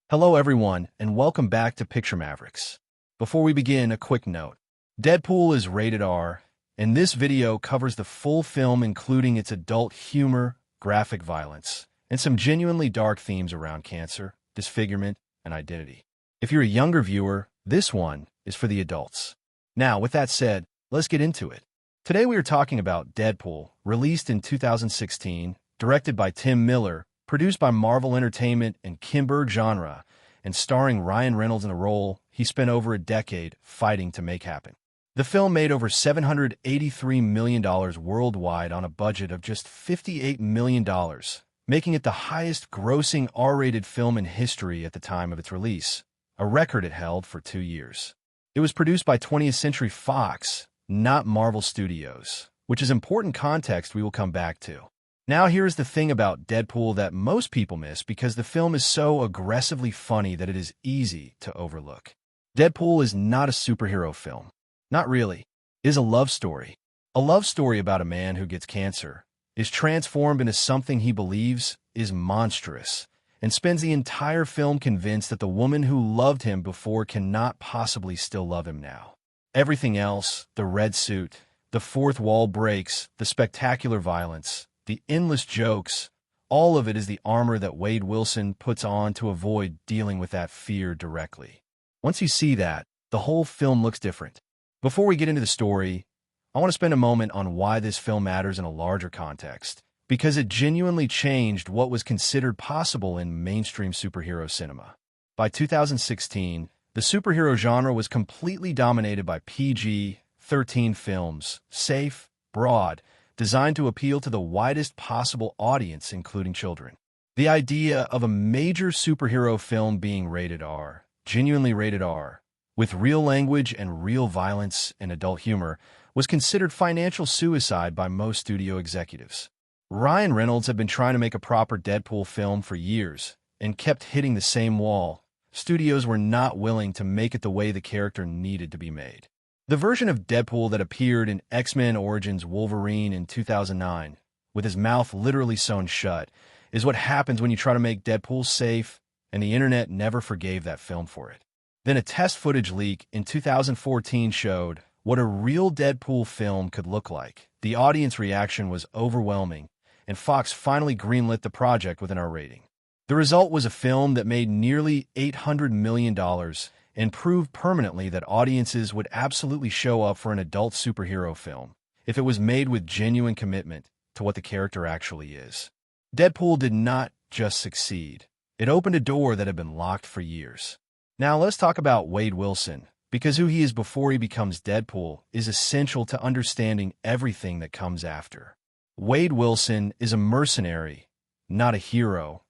Hello everyone, and welcome back to Picture Mavericks. Before we begin, a quick note. Deadpool is rated R, and this video covers the full film including its adult humor, graphic violence, and some genuinely dark themes around cancer, disfigurement, and identity. If you're a younger viewer, this one is for the adults. Now, with that said, let's get into it. Today we are talking about Deadpool, released in 2016, directed by Tim Miller, produced by Marvel Entertainment and Kimber Genre, and starring Ryan Reynolds in a role he spent over a decade fighting to make happen. The film made over $783 million worldwide on a budget of just $58 million, making it the highest-grossing R-rated film in history at the time of its release, a record it held for 2 years. It was produced by 20th Century Fox, not Marvel Studios, which is important context we will come back to. Now here's the thing about Deadpool that most people miss because the film is so aggressively funny that it is easy to overlook. Deadpool is not a superhero film. Not really. It is a love story. A love story about a man who gets cancer, is transformed into something he believes is monstrous, and spends the entire film convinced that the woman who loved him before cannot possibly still love him now. Everything else, the red suit, the fourth wall breaks, the spectacular violence, the endless jokes, all of it is the armor that Wade Wilson puts on to avoid dealing with that fear directly. Once you see that, the whole film looks different. Before we get into the story, I want to spend a moment on why this film matters in a larger context, because it genuinely changed what was considered possible in mainstream superhero cinema. By 2016, the superhero genre was completely dominated by PG-13 films, safe, broad, designed to appeal to the widest possible audience, including children. The idea of a major superhero film being rated R, genuinely rated R, with real language and real violence and adult humor, was considered financial suicide by most studio executives. Ryan Reynolds had been trying to make a proper Deadpool film for years and kept hitting the same wall. Studios were not willing to make it the way the character needed to be made. The version of Deadpool that appeared in X-Men Origins Wolverine in 2009, with his mouth literally sewn shut, is what happens when you try to make Deadpool safe, and the internet never forgave that film for it. Then a test footage leak in 2014 showed what a real Deadpool film could look like. The audience reaction was overwhelming, and Fox finally greenlit the project with an R rating. The result was a film that made nearly $800 million and proved permanently that audiences would absolutely show up for an adult superhero film if it was made with genuine commitment to what the character actually is. Deadpool did not just succeed. It opened a door that had been locked for years. Now let's talk about Wade Wilson, because who he is before he becomes Deadpool is essential to understanding everything that comes after. Wade Wilson is a mercenary, not a hero.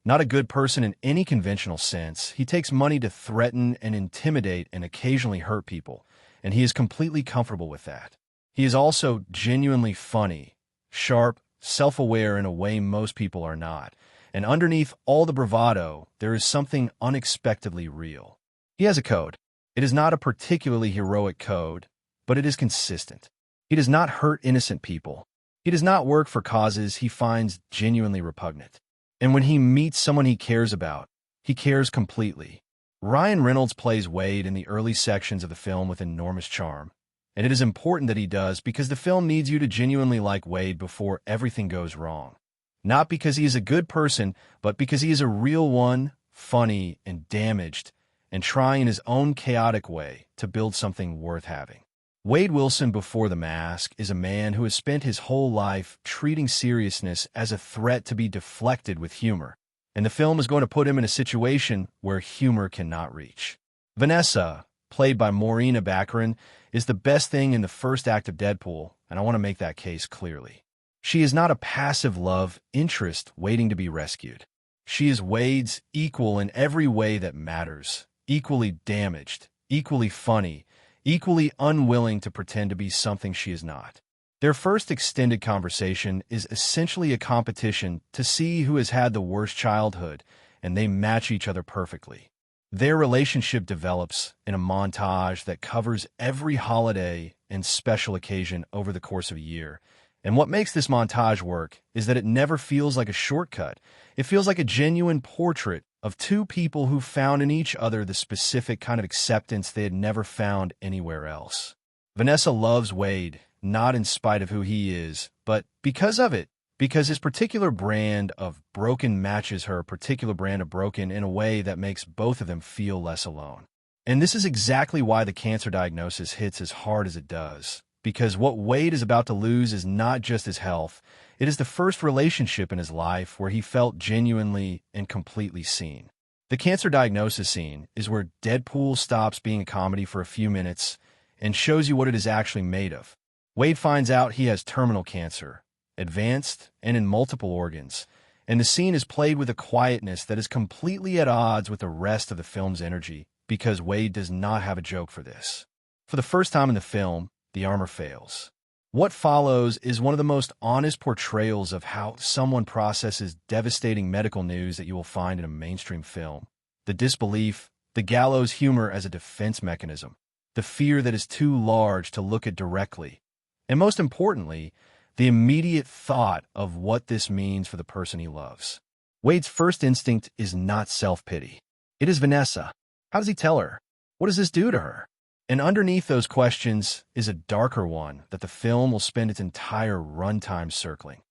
Not a good person in any conventional sense. He takes money to threaten and intimidate and occasionally hurt people, and he is completely comfortable with that. He is also genuinely funny, sharp, self-aware in a way most people are not, and underneath all the bravado, there is something unexpectedly real. He has a code. It is not a particularly heroic code, but it is consistent. He does not hurt innocent people. He does not work for causes he finds genuinely repugnant. And when he meets someone he cares about, he cares completely. Ryan Reynolds plays Wade in the early sections of the film with enormous charm, and it is important that he does because the film needs you to genuinely like Wade before everything goes wrong. Not because he is a good person, but because he is a real one, funny and damaged, and trying in his own chaotic way to build something worth having. Wade Wilson before the mask is a man who has spent his whole life treating seriousness as a threat to be deflected with humor, and the film is going to put him in a situation where humor cannot reach. Vanessa, played by Morena Baccarin, is the best thing in the first act of Deadpool, and I want to make that case clearly. She is not a passive love interest waiting to be rescued. She is Wade's equal in every way that matters, equally damaged, equally funny, equally unwilling to pretend to be something she is not. Their first extended conversation is essentially a competition to see who has had the worst childhood, and they match each other perfectly. Their relationship develops in a montage that covers every holiday and special occasion over the course of a year, And what makes this montage work is that it never feels like a shortcut. It feels like a genuine portrait of two people who found in each other the specific kind of acceptance they had never found anywhere else. Vanessa loves Wade, not in spite of who he is, but because of it, because his particular brand of broken matches her particular brand of broken in a way that makes both of them feel less alone. And this is exactly why the cancer diagnosis hits as hard as it does, because what Wade is about to lose is not just his health, it is the first relationship in his life where he felt genuinely and completely seen. The cancer diagnosis scene is where Deadpool stops being a comedy for a few minutes and shows you what it is actually made of. Wade finds out he has terminal cancer, advanced and in multiple organs, and the scene is played with a quietness that is completely at odds with the rest of the film's energy because Wade does not have a joke for this. For the first time in the film, the armor fails. What follows is one of the most honest portrayals of how someone processes devastating medical news that you will find in a mainstream film. The disbelief, the gallows humor as a defense mechanism, the fear that is too large to look at directly, and most importantly, the immediate thought of what this means for the person he loves. Wade's first instinct is not self-pity. It is Vanessa. How does he tell her? What does this do to her? And underneath those questions is a darker one that the film will spend its entire runtime circling.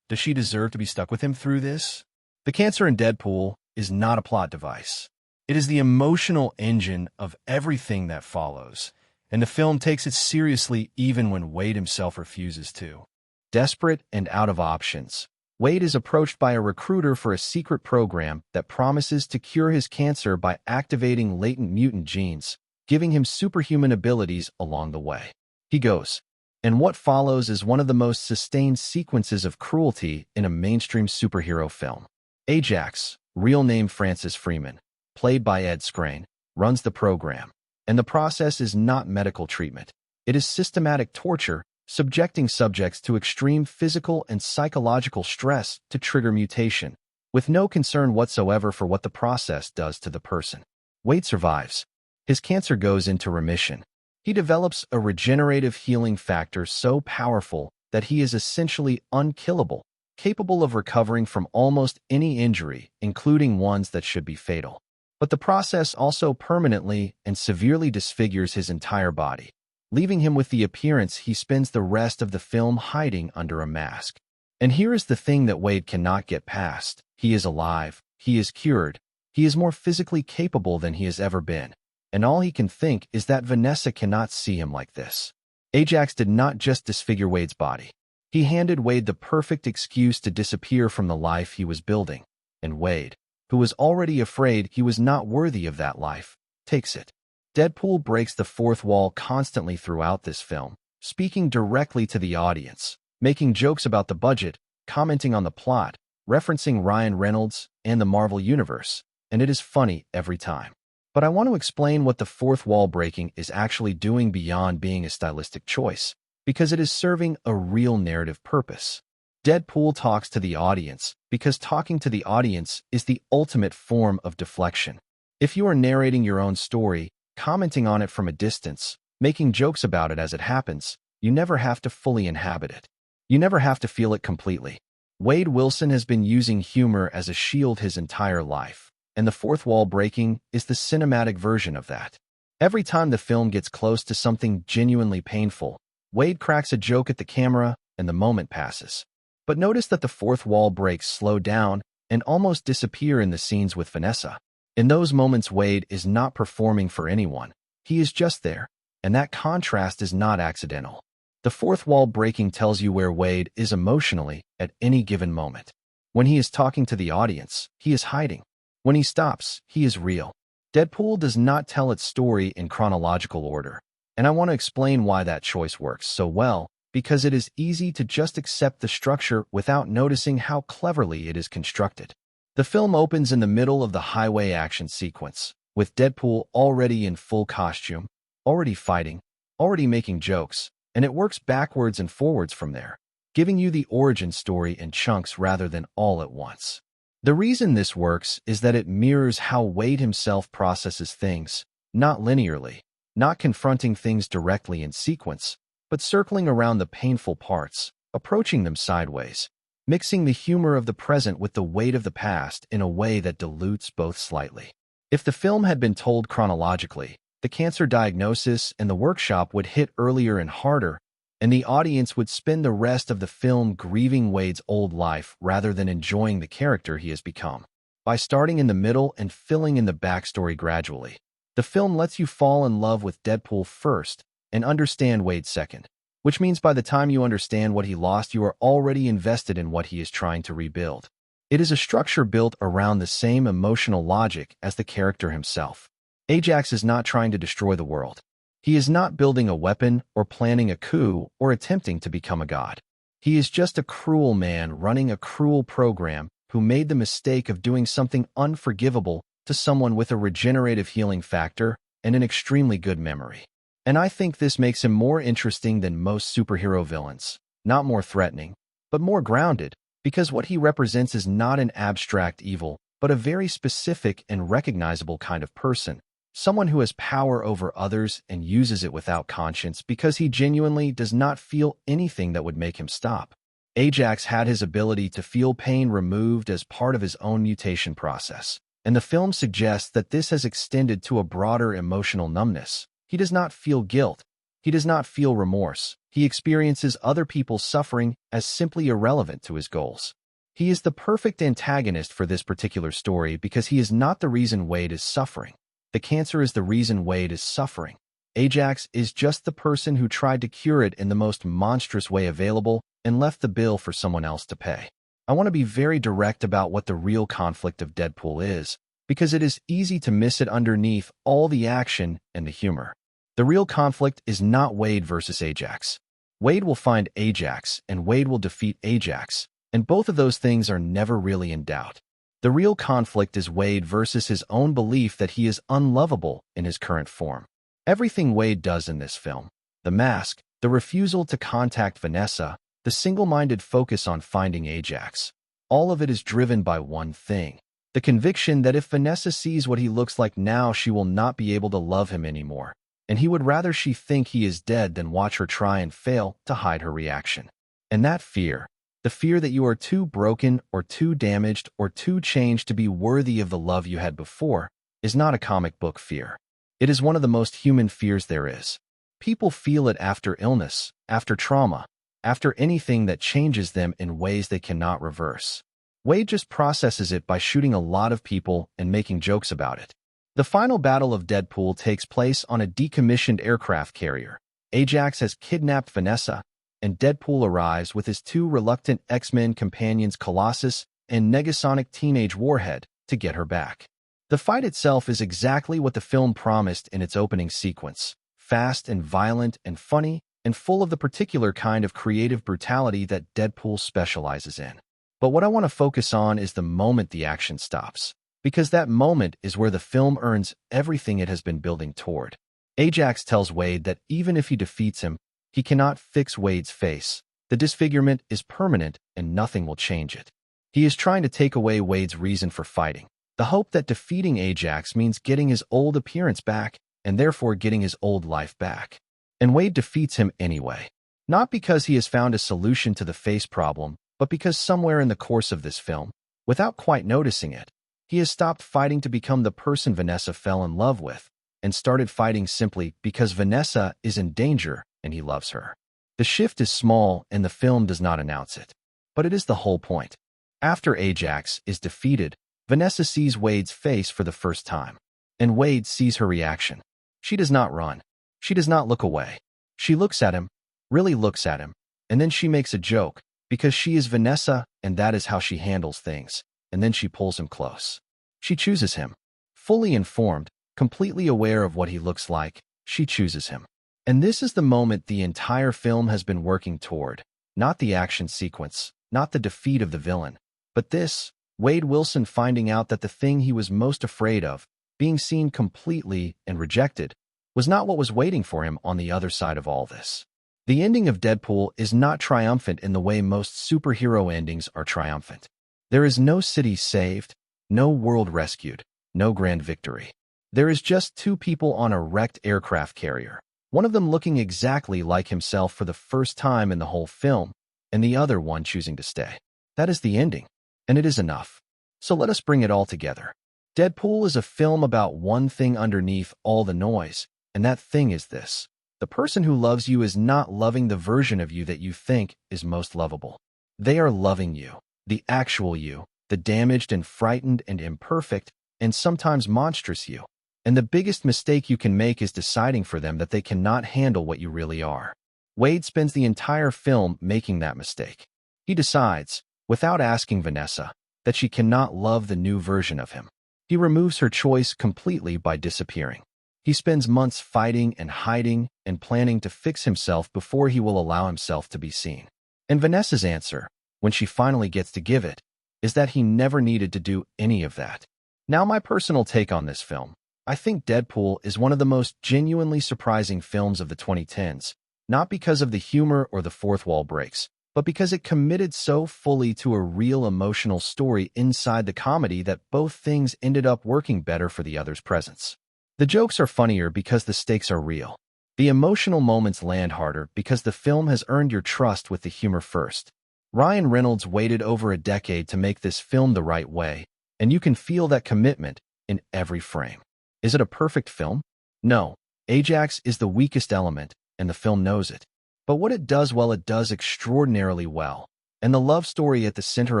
Does she deserve to be stuck with him through this? The cancer in Deadpool is not a plot device. It is the emotional engine of everything that follows, and the film takes it seriously even when Wade himself refuses to. Desperate and out of options, Wade is approached by a recruiter for a secret program that promises to cure his cancer by activating latent mutant genes, giving him superhuman abilities along the way. He goes, and what follows is one of the most sustained sequences of cruelty in a mainstream superhero film. Ajax, real name Francis Freeman, played by Ed Skrein, runs the program, and the process is not medical treatment. It is systematic torture, subjecting subjects to extreme physical and psychological stress to trigger mutation, with no concern whatsoever for what the process does to the person. Wade survives. His cancer goes into remission. He develops a regenerative healing factor so powerful that he is essentially unkillable, capable of recovering from almost any injury, including ones that should be fatal. But the process also permanently and severely disfigures his entire body, leaving him with the appearance he spends the rest of the film hiding under a mask. And here is the thing that Wade cannot get past. He is alive. He is cured. He is more physically capable than he has ever been. And all he can think is that Vanessa cannot see him like this. Ajax did not just disfigure Wade's body. He handed Wade the perfect excuse to disappear from the life he was building. And Wade, who was already afraid he was not worthy of that life, takes it. Deadpool breaks the fourth wall constantly throughout this film, speaking directly to the audience, making jokes about the budget, commenting on the plot, referencing Ryan Reynolds and the Marvel Universe, and it is funny every time. But I want to explain what the fourth wall breaking is actually doing beyond being a stylistic choice, because it is serving a real narrative purpose. Deadpool talks to the audience because talking to the audience is the ultimate form of deflection. If you are narrating your own story, commenting on it from a distance, making jokes about it as it happens, you never have to fully inhabit it. You never have to feel it completely. Wade Wilson has been using humor as a shield his entire life, and the fourth wall breaking is the cinematic version of that. Every time the film gets close to something genuinely painful, Wade cracks a joke at the camera and the moment passes. But notice that the fourth wall breaks slow down and almost disappear in the scenes with Vanessa. In those moments, Wade is not performing for anyone. He is just there, and that contrast is not accidental. The fourth wall breaking tells you where Wade is emotionally at any given moment. When he is talking to the audience, he is hiding. When he stops, he is real. Deadpool does not tell its story in chronological order, and I want to explain why that choice works so well, because it is easy to just accept the structure without noticing how cleverly it is constructed. The film opens in the middle of the highway action sequence, with Deadpool already in full costume, already fighting, already making jokes, and it works backwards and forwards from there, giving you the origin story in chunks rather than all at once. The reason this works is that it mirrors how Wade himself processes things, not linearly, not confronting things directly in sequence, but circling around the painful parts, approaching them sideways. mixing the humor of the present with the weight of the past in a way that dilutes both slightly. If the film had been told chronologically, the cancer diagnosis and the workshop would hit earlier and harder, and the audience would spend the rest of the film grieving Wade's old life rather than enjoying the character he has become. By starting in the middle and filling in the backstory gradually, the film lets you fall in love with Deadpool first and understand Wade second, which means by the time you understand what he lost, you are already invested in what he is trying to rebuild. It is a structure built around the same emotional logic as the character himself. Ajax is not trying to destroy the world. He is not building a weapon or planning a coup or attempting to become a god. He is just a cruel man running a cruel program who made the mistake of doing something unforgivable to someone with a regenerative healing factor and an extremely good memory. And I think this makes him more interesting than most superhero villains. Not more threatening, but more grounded, because what he represents is not an abstract evil, but a very specific and recognizable kind of person. Someone who has power over others and uses it without conscience because he genuinely does not feel anything that would make him stop. Ajax had his ability to feel pain removed as part of his own mutation process, and the film suggests that this has extended to a broader emotional numbness. He does not feel guilt. He does not feel remorse. He experiences other people's suffering as simply irrelevant to his goals. He is the perfect antagonist for this particular story because he is not the reason Wade is suffering. The cancer is the reason Wade is suffering. Ajax is just the person who tried to cure it in the most monstrous way available and left the bill for someone else to pay. I want to be very direct about what the real conflict of Deadpool is, because it is easy to miss it underneath all the action and the humor. The real conflict is not Wade versus Ajax. Wade will find Ajax, and Wade will defeat Ajax, and both of those things are never really in doubt. The real conflict is Wade versus his own belief that he is unlovable in his current form. Everything Wade does in this film, the mask, the refusal to contact Vanessa, the single-minded focus on finding Ajax, all of it is driven by one thing: the conviction that if Vanessa sees what he looks like now, she will not be able to love him anymore, and he would rather she think he is dead than watch her try and fail to hide her reaction. And that fear, the fear that you are too broken or too damaged or too changed to be worthy of the love you had before, is not a comic book fear. It is one of the most human fears there is. People feel it after illness, after trauma, after anything that changes them in ways they cannot reverse. Wade just processes it by shooting a lot of people and making jokes about it. The final battle of Deadpool takes place on a decommissioned aircraft carrier. Ajax has kidnapped Vanessa, and Deadpool arrives with his two reluctant X-Men companions Colossus and Negasonic Teenage Warhead to get her back. The fight itself is exactly what the film promised in its opening sequence: fast and violent and funny, and full of the particular kind of creative brutality that Deadpool specializes in. But what I want to focus on is the moment the action stops, because that moment is where the film earns everything it has been building toward. Ajax tells Wade that even if he defeats him, he cannot fix Wade's face. The disfigurement is permanent and nothing will change it. He is trying to take away Wade's reason for fighting, the hope that defeating Ajax means getting his old appearance back and therefore getting his old life back. And Wade defeats him anyway, not because he has found a solution to the face problem, but because somewhere in the course of this film, without quite noticing it, he has stopped fighting to become the person Vanessa fell in love with and started fighting simply because Vanessa is in danger and he loves her. The shift is small and the film does not announce it, but it is the whole point. After Ajax is defeated, Vanessa sees Wade's face for the first time, and Wade sees her reaction. She does not run. She does not look away. She looks at him, really looks at him, and then she makes a joke, because she is Vanessa and that is how she handles things, and then she pulls him close. She chooses him. Fully informed, completely aware of what he looks like, she chooses him. And this is the moment the entire film has been working toward, not the action sequence, not the defeat of the villain, but this, Wade Wilson finding out that the thing he was most afraid of, being seen completely and rejected, was not what was waiting for him on the other side of all this. The ending of Deadpool is not triumphant in the way most superhero endings are triumphant. There is no city saved, no world rescued, no grand victory. There is just two people on a wrecked aircraft carrier, one of them looking exactly like himself for the first time in the whole film, and the other one choosing to stay. That is the ending, and it is enough. So let us bring it all together. Deadpool is a film about one thing underneath all the noise, and that thing is this. The person who loves you is not loving the version of you that you think is most lovable. They are loving you, the actual you, the damaged and frightened and imperfect and sometimes monstrous you. And the biggest mistake you can make is deciding for them that they cannot handle what you really are. Wade spends the entire film making that mistake. He decides, without asking Vanessa, that she cannot love the new version of him. He removes her choice completely by disappearing. He spends months fighting and hiding and planning to fix himself before he will allow himself to be seen. And Vanessa's answer, when she finally gets to give it, is that he never needed to do any of that. Now, my personal take on this film. I think Deadpool is one of the most genuinely surprising films of the 2010s, not because of the humor or the fourth wall breaks, but because it committed so fully to a real emotional story inside the comedy that both things ended up working better for the other's presence. The jokes are funnier because the stakes are real. The emotional moments land harder because the film has earned your trust with the humor first. Ryan Reynolds waited over a decade to make this film the right way, and you can feel that commitment in every frame. Is it a perfect film? No. Ajax is the weakest element, and the film knows it. But what it does well, it does extraordinarily well. And the love story at the center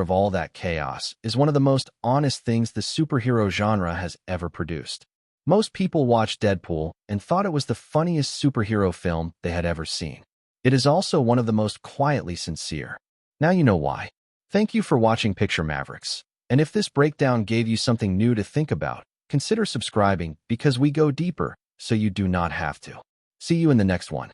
of all that chaos is one of the most honest things the superhero genre has ever produced. Most people watched Deadpool and thought it was the funniest superhero film they had ever seen. It is also one of the most quietly sincere. Now you know why. Thank you for watching Picture Mavericks. And if this breakdown gave you something new to think about, consider subscribing because we go deeper so you do not have to. See you in the next one.